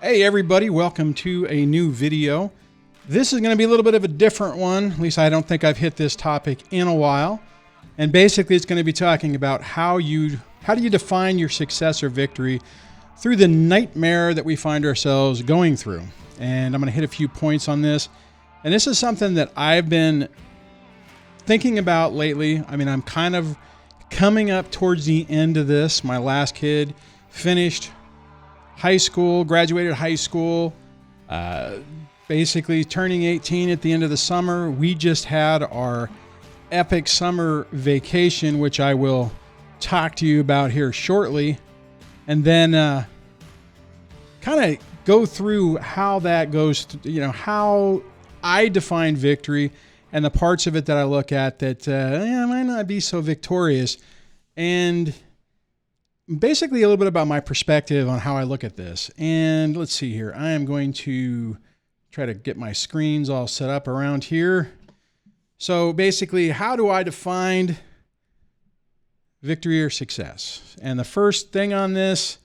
Hey everybody, welcome to a new video. This is going to be a little bit of a different one. At least I don't think I've hit this topic in a while. And basically it's going to be talking about how do you define your success or victory through the nightmare that we find ourselves going through. And I'm going to hit a few points on this. And this is something that I've been thinking about lately. I mean, I'm kind of coming up towards the end of this. My last kid finished high school, graduated high school, basically turning 18 at the end of the summer. We just had our epic summer vacation, which I will talk to you about here shortly. And then kind of go through how that goes, how I define victory and the parts of it that I look at that might not be so victorious. And basically a little bit about my perspective on how I look at this. And let's see here. I am going to try to get my screens all set up around here. So basically, how do I define victory or success? And the first thing on this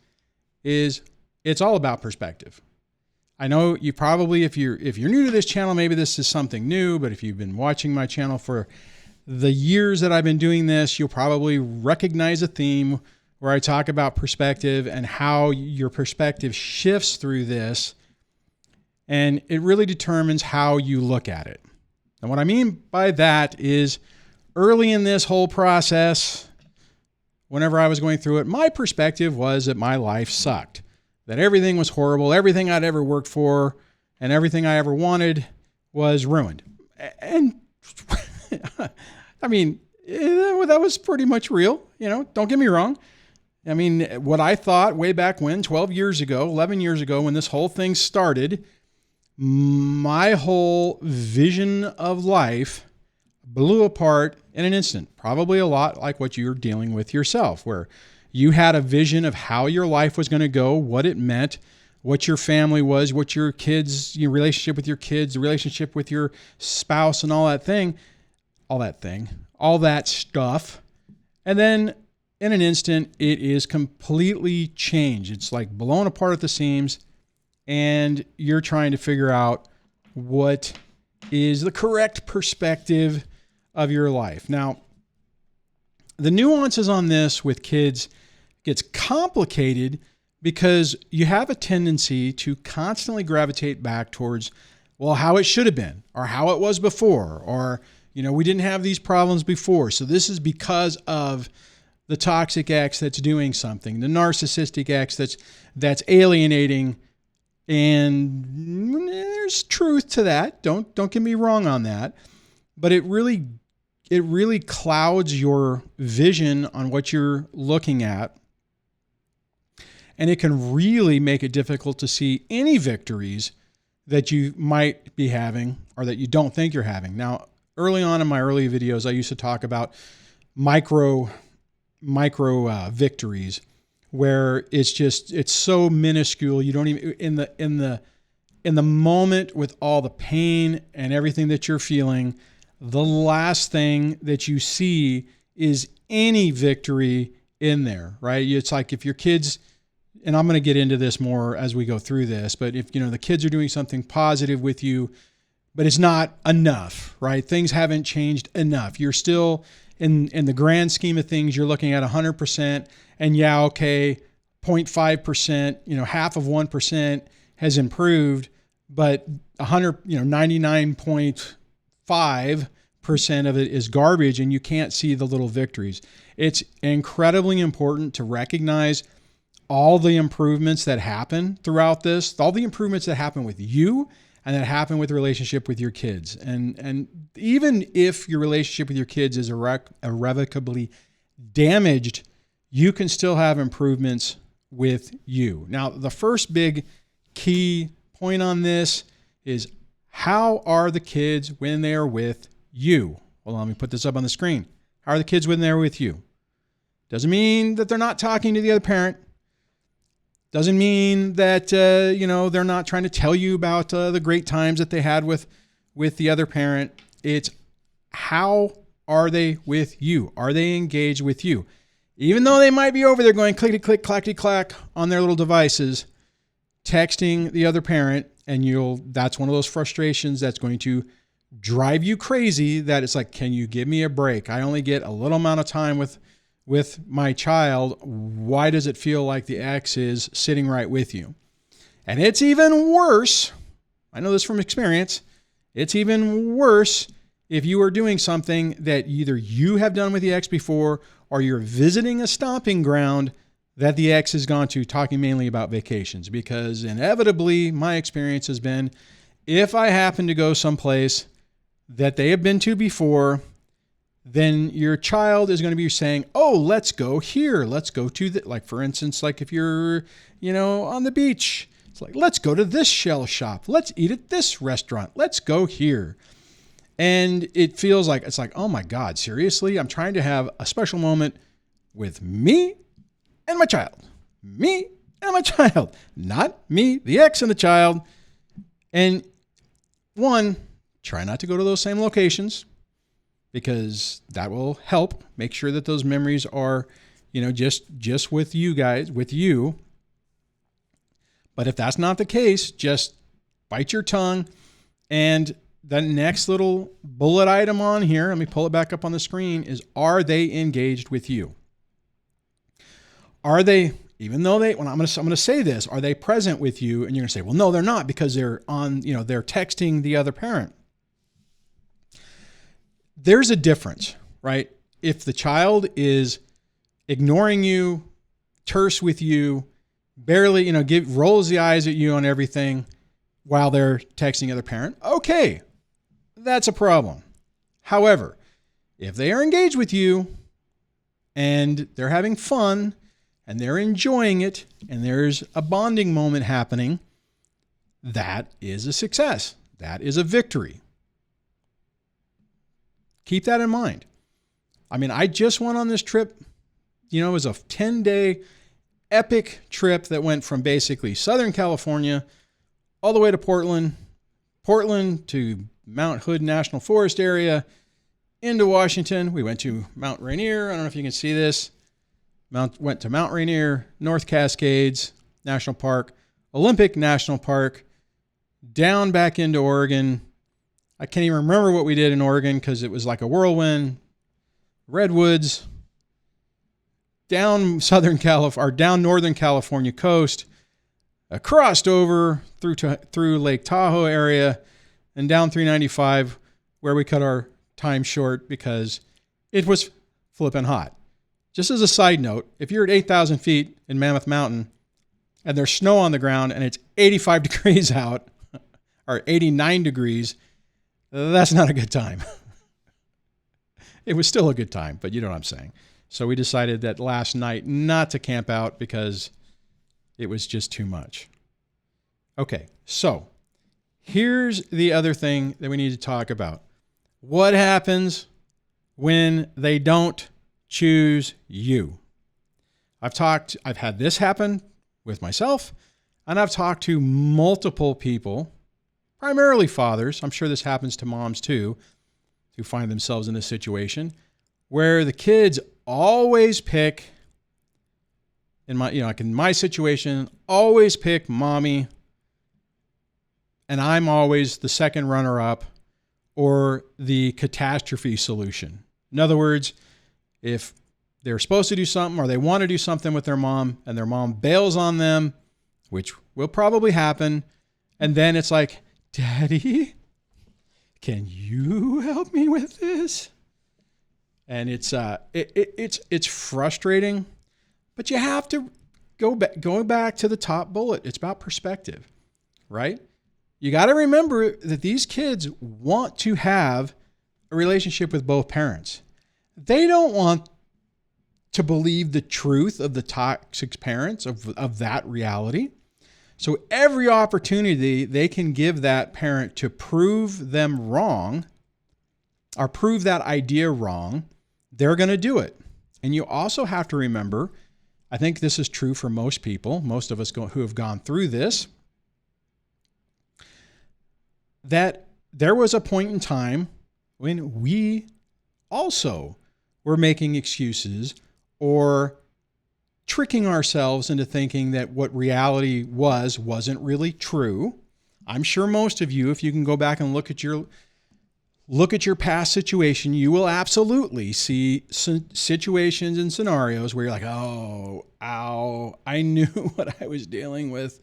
is it's all about perspective. I know you probably, if you're new to this channel, maybe this is something new, but if you've been watching my channel for the years that I've been doing this, you'll probably recognize a theme where I talk about perspective and how your perspective shifts through this. And it really determines how you look at it. And what I mean by that is early in this whole process, whenever I was going through it, my perspective was that my life sucked, that everything was horrible, everything I'd ever worked for and everything I ever wanted was ruined. And I mean, that was pretty much real, don't get me wrong. I mean, what I thought way back when, 12 years ago, 11 years ago, when this whole thing started, my whole vision of life blew apart in an instant. Probably a lot like what you're dealing with yourself, where you had a vision of how your life was going to go, what it meant, what your family was, what your kids, your relationship with your kids, the relationship with your spouse and all that stuff. And then in an instant, it is completely changed. It's like blown apart at the seams, and you're trying to figure out what is the correct perspective of your life. Now, the nuances on this with kids gets complicated because you have a tendency to constantly gravitate back towards, well, how it should have been, or how it was before, or, we didn't have these problems before. So this is because of the toxic ex that's doing something, the narcissistic ex that's alienating. And there's truth to that. Don't get me wrong on that. But it really clouds your vision on what you're looking at. And it can really make it difficult to see any victories that you might be having or that you don't think you're having. Now, early on in my early videos, I used to talk about micro victories, where it's so minuscule. You don't even, in the moment with all the pain and everything that you're feeling, the last thing that you see is any victory in there, right? It's like if your kids, and I'm going to get into this more as we go through this, but if, the kids are doing something positive with you, but it's not enough, right? Things haven't changed enough. You're still in the grand scheme of things, you're looking at 100%, and 0.5%, half of 1% has improved, but 99.5% of it is garbage, and you can't see the little victories. It's incredibly important to recognize all the improvements that happen throughout this, all the improvements that happen with you and that happen with the relationship with your kids. And even if your relationship with your kids is irrevocably damaged, you can still have improvements with you. Now, the first big key point on this is, how are the kids when they are with you? Well, let me put this up on the screen. How are the kids when they're with you? Doesn't mean that they're not talking to the other parent. Doesn't mean that, they're not trying to tell you about the great times that they had with the other parent. It's, how are they with you? Are they engaged with you? Even though they might be over there going clickety click, clackety clack on their little devices, texting the other parent, and that's one of those frustrations that's going to drive you crazy, that it's like, can you give me a break? I only get a little amount of time with my child. Why does it feel like the ex is sitting right with you? And it's even worse. I know this from experience. It's even worse if you are doing something that either you have done with the ex before, or you're visiting a stomping ground that the ex has gone to, talking mainly about vacations. Because inevitably, my experience has been, if I happen to go someplace that they have been to before, then your child is going to be saying, oh, let's go here. Let's go to like, for instance, like if you're, on the beach, it's like, let's go to this shell shop. Let's eat at this restaurant. Let's go here. And it feels like, it's like, oh my God, seriously? I'm trying to have a special moment with me and my child. Me and my child. Not me, the ex, and the child. And one, try not to go to those same locations, because that will help make sure that those memories are, just with you guys, with you. But if that's not the case, just bite your tongue. And the next little bullet item on here, let me pull it back up on the screen, is, are they engaged with you? Are they, even though I'm going to say this, are they present with you? And you're going to say, well, no, they're not, because they're on, they're texting the other parent. There's a difference, right? If the child is ignoring you, terse with you, barely, rolls the eyes at you on everything while they're texting the other parent, okay, that's a problem. However, if they are engaged with you and they're having fun and they're enjoying it and there's a bonding moment happening, that is a success. That is a victory. Keep that in mind. I mean, I just went on this trip. It was a 10-day epic trip that went from basically Southern California all the way to Portland to Mount Hood National Forest area, into Washington. We went to Mount Rainier. I don't know if you can see this. Went to Mount Rainier, North Cascades National Park, Olympic National Park, down back into Oregon. I can't even remember what we did in Oregon because it was like a whirlwind. Redwoods, down down Northern California coast, crossed over through Lake Tahoe area, and down 395, where we cut our time short because it was flipping hot. Just as a side note, if you're at 8,000 feet in Mammoth Mountain and there's snow on the ground and it's 85 degrees out, or 89 degrees, that's not a good time. It was still a good time, but you know what I'm saying. So we decided that last night not to camp out because it was just too much. Okay, so here's the other thing that we need to talk about. What happens when they don't choose you? I've had this happen with myself, and I've talked to multiple people, primarily fathers. I'm sure this happens to moms too, who find themselves in a situation where the kids always pick, in my situation, always pick mommy, and I'm always the second runner-up or the catastrophe solution. In other words, if they're supposed to do something or they want to do something with their mom and their mom bails on them, which will probably happen, and then it's like, Daddy, can you help me with this? And it's frustrating, but you have to go back to the top bullet. It's about perspective, right? You got to remember that these kids want to have a relationship with both parents. They don't want to believe the truth of the toxic parents, of that reality. So every opportunity they can give that parent to prove them wrong or prove that idea wrong, they're going to do it. And you also have to remember, I think this is true for most people, most of us who have gone through this, that there was a point in time when we also were making excuses or tricking ourselves into thinking that what reality wasn't really true. I'm sure most of you, if you can go back and look at your past situation, you will absolutely see situations and scenarios where you're like, oh, ow, I knew what I was dealing with,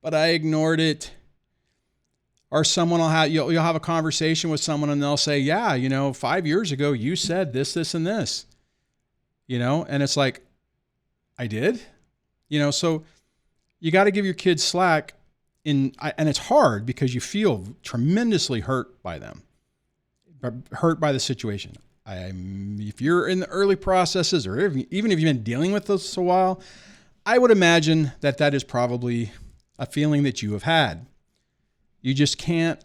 but I ignored it. Or someone you'll have a conversation with someone and they'll say, yeah, 5 years ago, you said this, this, and this, and it's like, I did, so you got to give your kids slack and it's hard because you feel tremendously hurt by them, hurt by the situation. If you're in the early processes or even if you've been dealing with this a while, I would imagine that is probably a feeling that you have had. You just can't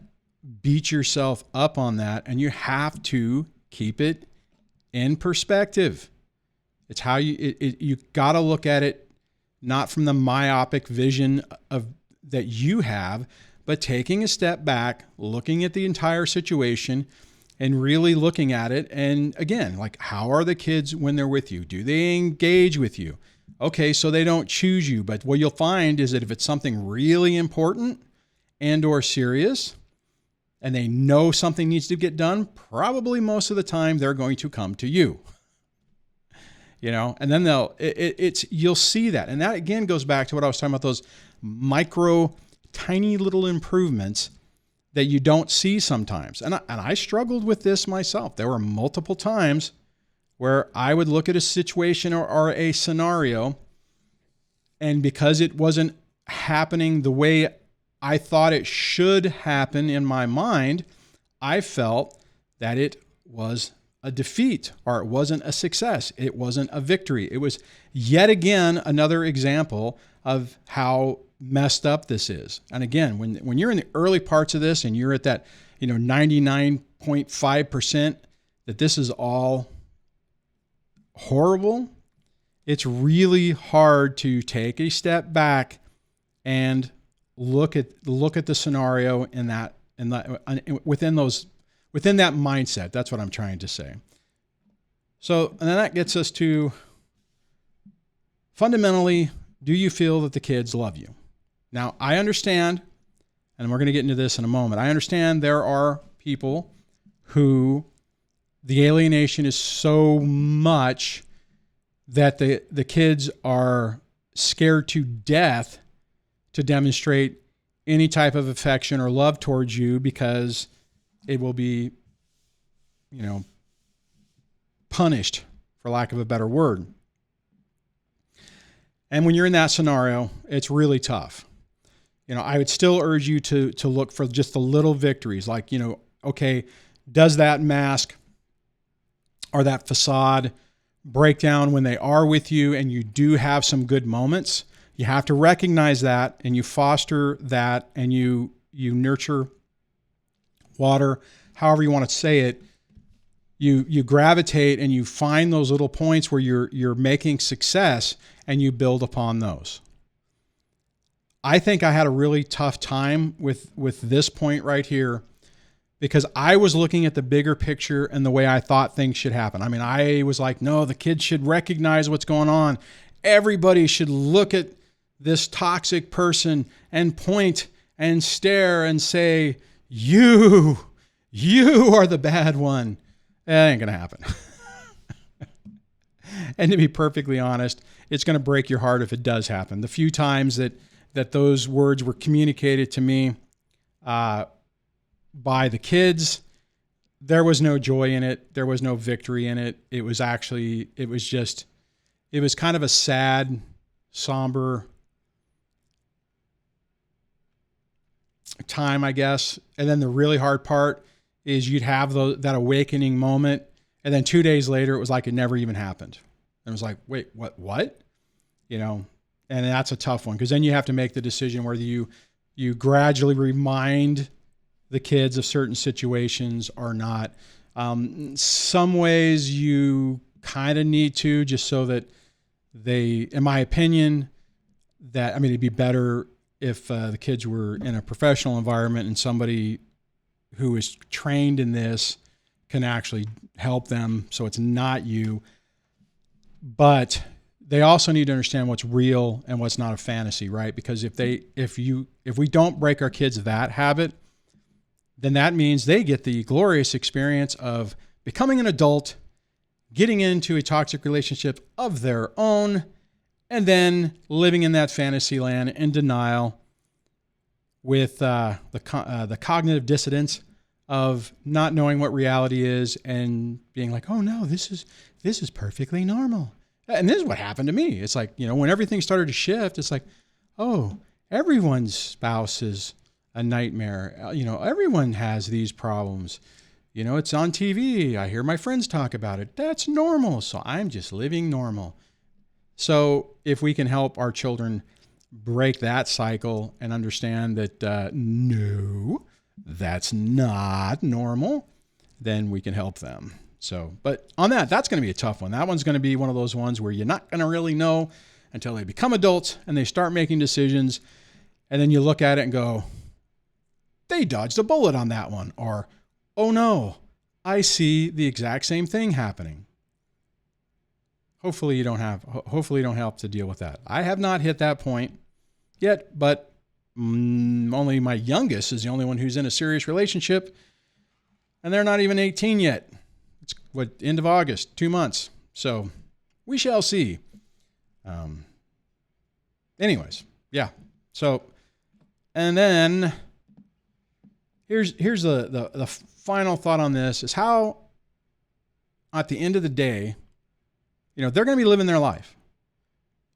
beat yourself up on that, and you have to keep it in perspective. It's how you got to look at it not from the myopic vision that you have, but taking a step back, looking at the entire situation and really looking at it. And again, like, how are the kids when they're with you? Do they engage with you? Okay, so they don't choose you, but what you'll find is that if it's something really important and or serious, and they know something needs to get done, probably most of the time they're going to come to you. And then you'll see that. And that again goes back to what I was talking about, those micro, tiny little improvements that you don't see sometimes. And I struggled with this myself. There were multiple times where I would look at a situation or a scenario, and because it wasn't happening the way I thought it should happen in my mind, I felt that it was a defeat, or it wasn't a success. It wasn't a victory. It was yet again another example of how messed up this is. And again, when you're in the early parts of this and you're at that 99.5% that this is all horrible, it's really hard to take a step back and look at the scenario within that mindset. That's what I'm trying to say. So, and then that gets us to, fundamentally, do you feel that the kids love you? Now, I understand, and we're going to get into this in a moment, I understand there are people who the alienation is so much that the kids are scared to death to demonstrate any type of affection or love towards you because it will be, punished, for lack of a better word. And when you're in that scenario, it's really tough. I would still urge you to look for just the little victories, like, okay, does that mask or that facade break down when they are with you and you do have some good moments? You have to recognize that, and you foster that, and you nurture, water, however you want to say it. You gravitate and you find those little points where you're making success, and you build upon those. I think I had a really tough time with this point right here, because I was looking at the bigger picture and the way I thought things should happen. I mean, I was like, no, the kids should recognize what's going on. Everybody should look at this toxic person and point and stare and say, you are the bad one. That ain't going to happen. And to be perfectly honest, it's going to break your heart if it does happen. The few times that those words were communicated to me by the kids, there was no joy in it. There was no victory in it. It was kind of a sad, somber time, I guess. And then the really hard part is you'd have that awakening moment, and then 2 days later, it was like it never even happened. And it was like, wait, what? And that's a tough one, because then you have to make the decision whether you gradually remind the kids of certain situations or not. Some ways you kind of need to, just so that they, in my opinion, it'd be better if the kids were in a professional environment and somebody who is trained in this can actually help them, so it's not you. But they also need to understand what's real and what's not a fantasy, right? Because if we don't break our kids that habit, then that means they get the glorious experience of becoming an adult, getting into a toxic relationship of their own, and then living in that fantasy land in denial with the cognitive dissonance of not knowing what reality is and being like, oh no, this is perfectly normal. And this is what happened to me. It's like, when everything started to shift, it's like, oh, everyone's spouse is a nightmare. Everyone has these problems. It's on TV. I hear my friends talk about it. That's normal. So I'm just living normal. So if we can help our children break that cycle and understand that, no, that's not normal, then we can help them. So, but on that's going to be a tough one. That one's going to be one of those ones where you're not going to really know until they become adults and they start making decisions. And then you look at it and go, they dodged a bullet on that one. Or, oh no, I see the exact same thing happening. Hopefully you don't have to deal with that. I have not hit that point yet, but only my youngest is the only one who's in a serious relationship, and they're not even 18 yet. It's end of August, 2 months. So we shall see. Anyways, yeah. So, and then here's the final thought on this is how, at the end of the day, they're going to be living their life.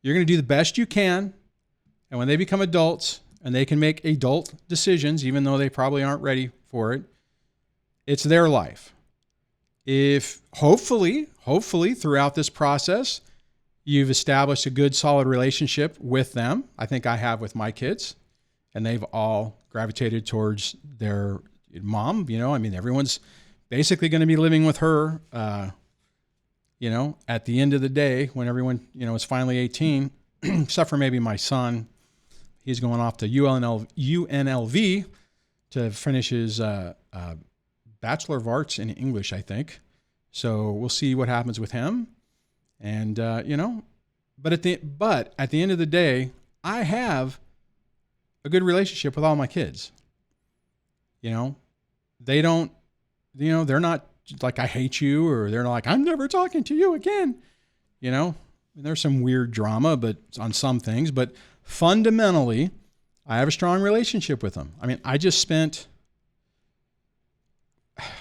You're going to do the best you can. And when they become adults and they can make adult decisions, even though they probably aren't ready for it, it's their life. If hopefully throughout this process, you've established a good, solid relationship with them. I think I have with my kids, and they've all gravitated towards their mom. Everyone's basically going to be living with her, at the end of the day when everyone, is finally 18, except for maybe my son. He's going off to UNLV to finish his Bachelor of Arts in English, I think. So we'll see what happens with him. And, but at the end of the day, I have a good relationship with all my kids. They don't, they're not like, I hate you, or they're not like, I'm never talking to you again. There's some weird drama, but on some things, but fundamentally, I have a strong relationship with them. I just spent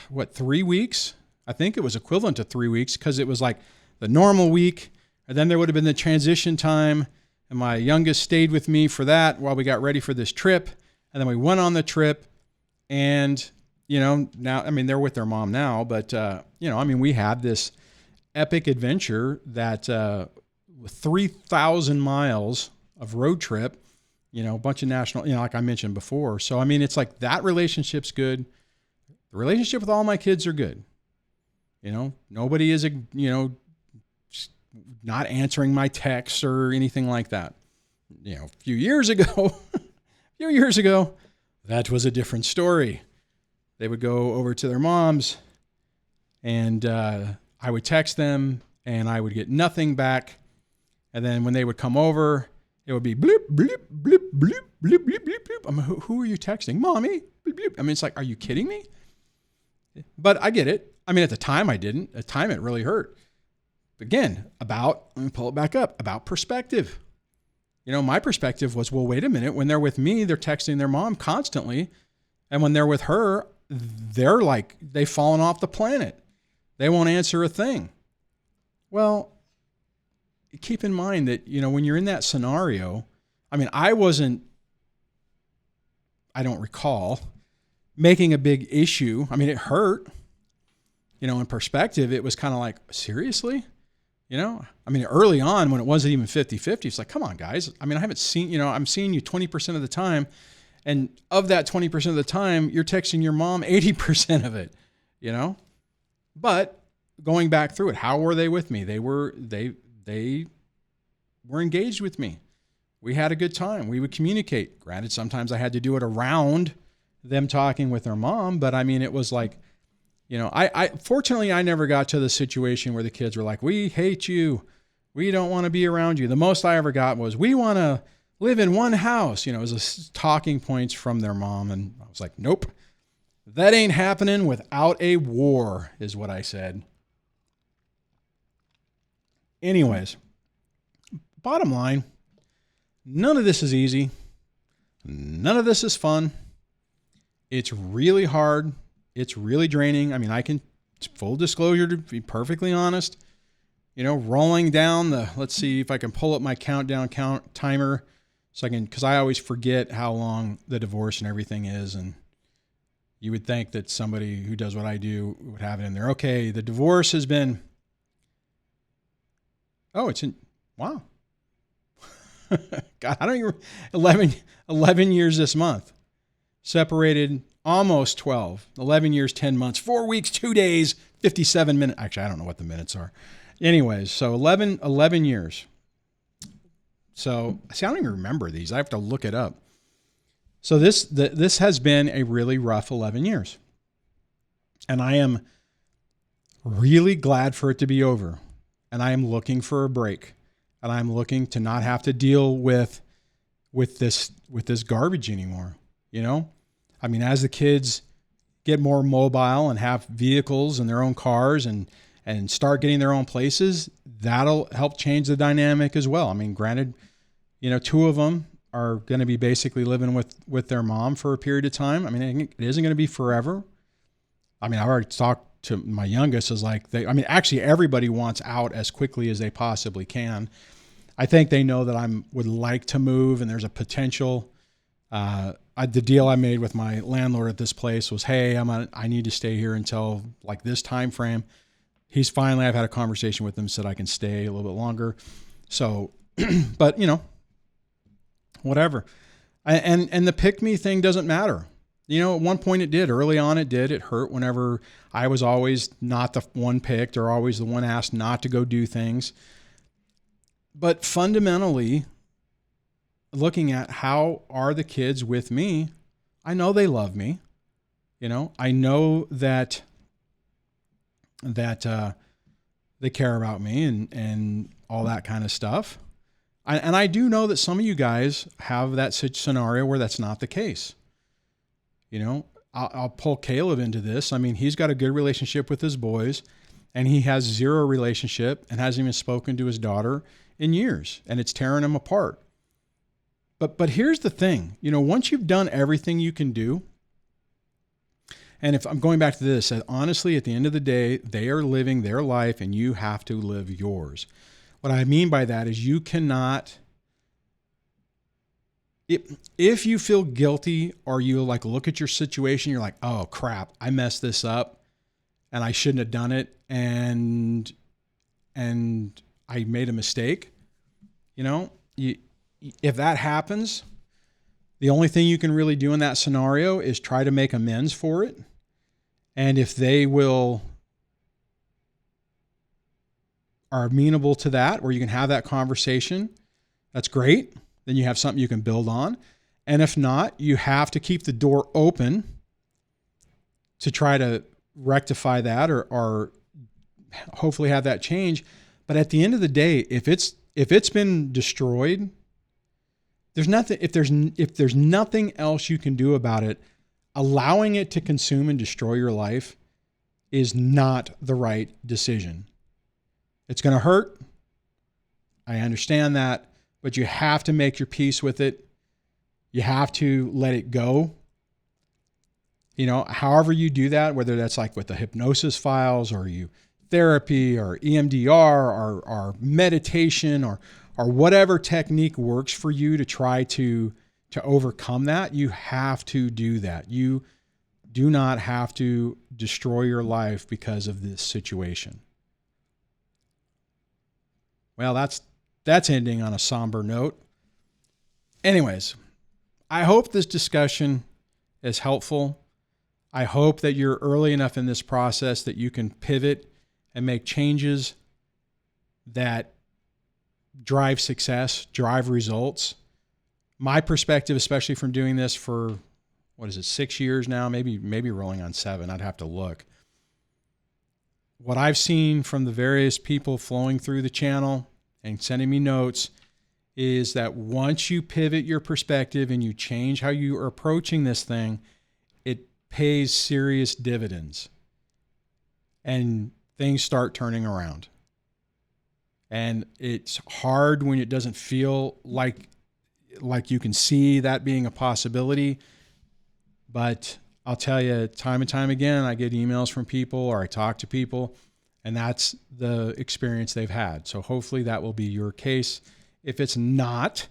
3 weeks? I think it was equivalent to 3 weeks, because it was like the normal week, and then there would have been the transition time, and my youngest stayed with me for that while we got ready for this trip, and then we went on the trip, and now, they're with their mom now, but we had this epic adventure that 3,000 miles of road trip, a bunch of national, like I mentioned before. So, it's like that relationship's good. The relationship with all my kids are good. Nobody is, not answering my texts or anything like that. A few years ago, that was a different story. They would go over to their moms, and I would text them, and I would get nothing back. And then when they would come over, it would be bloop, bloop, bloop, bloop, bloop, bloop, bloop, bloop. Who are you texting? Mommy? Bloop, bloop. It's like, are you kidding me? But I get it. At the time I didn't. At the time it really hurt. Again, let me pull it back up, about perspective. My perspective was, well, wait a minute. When they're with me, they're texting their mom constantly. And when they're with her, they're like, they've fallen off the planet. They won't answer a thing. Well, keep in mind that, when you're in that scenario, I don't recall making a big issue. It hurt, in perspective, it was kind of like, seriously? Early on when it wasn't even 50-50, it's like, come on guys. I haven't seen, I'm seeing you 20% of the time. And of that 20% of the time, you're texting your mom 80% of it, But going back through it, how were they with me? They were engaged with me. We had a good time. We would communicate. Granted, sometimes I had to do it around them talking with their mom, but it was like, I fortunately, I never got to the situation where the kids were like, we hate you. We don't want to be around you. The most I ever got was, we want to live in one house. It was a talking points from their mom. And I was like, nope, that ain't happening without a war, is what I said. Anyways, bottom line, none of this is easy. None of this is fun. It's really hard. It's really draining. I mean, full disclosure, to be perfectly honest, rolling down let's see if I can pull up my countdown timer so because I always forget how long the divorce and everything is. And you would think that somebody who does what I do would have it in there. Okay. The divorce has been, wow. God, I don't even, 11 years this month. Separated almost 12, 11 years, 10 months, 4 weeks, 2 days, 57 minutes. Actually, I don't know what the minutes are. Anyways, so 11 years. So, see, I don't even remember these. I have to look it up. So this has been a really rough 11 years. And I am really glad for it to be over. And I am looking for a break. And I'm looking to not have to deal with this garbage anymore. I mean, as the kids get more mobile and have vehicles and their own cars and start getting their own places, that'll help change the dynamic as well. I mean, granted, 2 of them are going to be basically living with their mom for a period of time. I mean, it isn't going to be forever. I mean, I already talked to my youngest is like, actually everybody wants out as quickly as they possibly can. I think they know that would like to move, and there's a potential. The deal I made with my landlord at this place was, hey, I need to stay here until like this time frame. I've had a conversation with him, said I can stay a little bit longer. So, but whatever. And the pick me thing doesn't matter. At one point it did. Early on it did. It hurt whenever I was always not the one picked or always the one asked not to go do things. But fundamentally, looking at how are the kids with me, I know they love me. I know that they care about me and all that kind of stuff. And I do know that some of you guys have that scenario where that's not the case. I'll pull Caleb into this. I mean, he's got a good relationship with his boys, and he has zero relationship and hasn't even spoken to his daughter in years, and it's tearing him apart. But here's the thing, once you've done everything you can do, and if I'm going back to this, honestly, at the end of the day, they are living their life and you have to live yours. What I mean by that is you cannot, if you feel guilty or you look at your situation, you're like, oh crap, I messed this up and I shouldn't have done it. And I made a mistake. If that happens, the only thing you can really do in that scenario is try to make amends for it. And if they are amenable to that, or you can have that conversation, that's great. Then you have something you can build on. And if not, you have to keep the door open to try to rectify that or hopefully have that change. But at the end of the day, if it's been destroyed, there's nothing, if there's nothing else you can do about it, allowing it to consume and destroy your life is not the right decision. It's going to hurt. I understand that, but you have to make your peace with it. You have to let it go. However you do that, whether that's like with the hypnosis files or therapy or EMDR or meditation or whatever technique works for you to try to overcome that, you have to do that. You do not have to destroy your life because of this situation. Well, that's ending on a somber note. Anyways, I hope this discussion is helpful. I hope that you're early enough in this process that you can pivot and make changes that drive success, drive results. My perspective, especially from doing this for, 6 years now, maybe rolling on 7, I'd have to look. What I've seen from the various people flowing through the channel and sending me notes is that once you pivot your perspective and you change how you are approaching this thing, it pays serious dividends and things start turning around. And it's hard when it doesn't feel like you can see that being a possibility. But I'll tell you, time and time again, I get emails from people or I talk to people, and that's the experience they've had. So hopefully that will be your case. If it's not,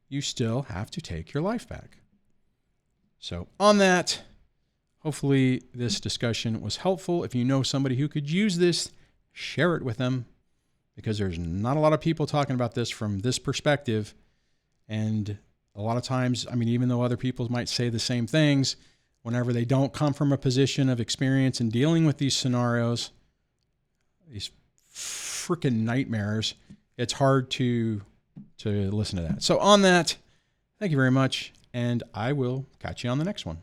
you still have to take your life back. So on that, hopefully this discussion was helpful. If you know somebody who could use this, share it with them, because there's not a lot of people talking about this from this perspective. And a lot of times, I mean, even though other people might say the same things, whenever they don't come from a position of experience in dealing with these scenarios, these freaking nightmares, it's hard to listen to that. So on that, thank you very much, and I will catch you on the next one.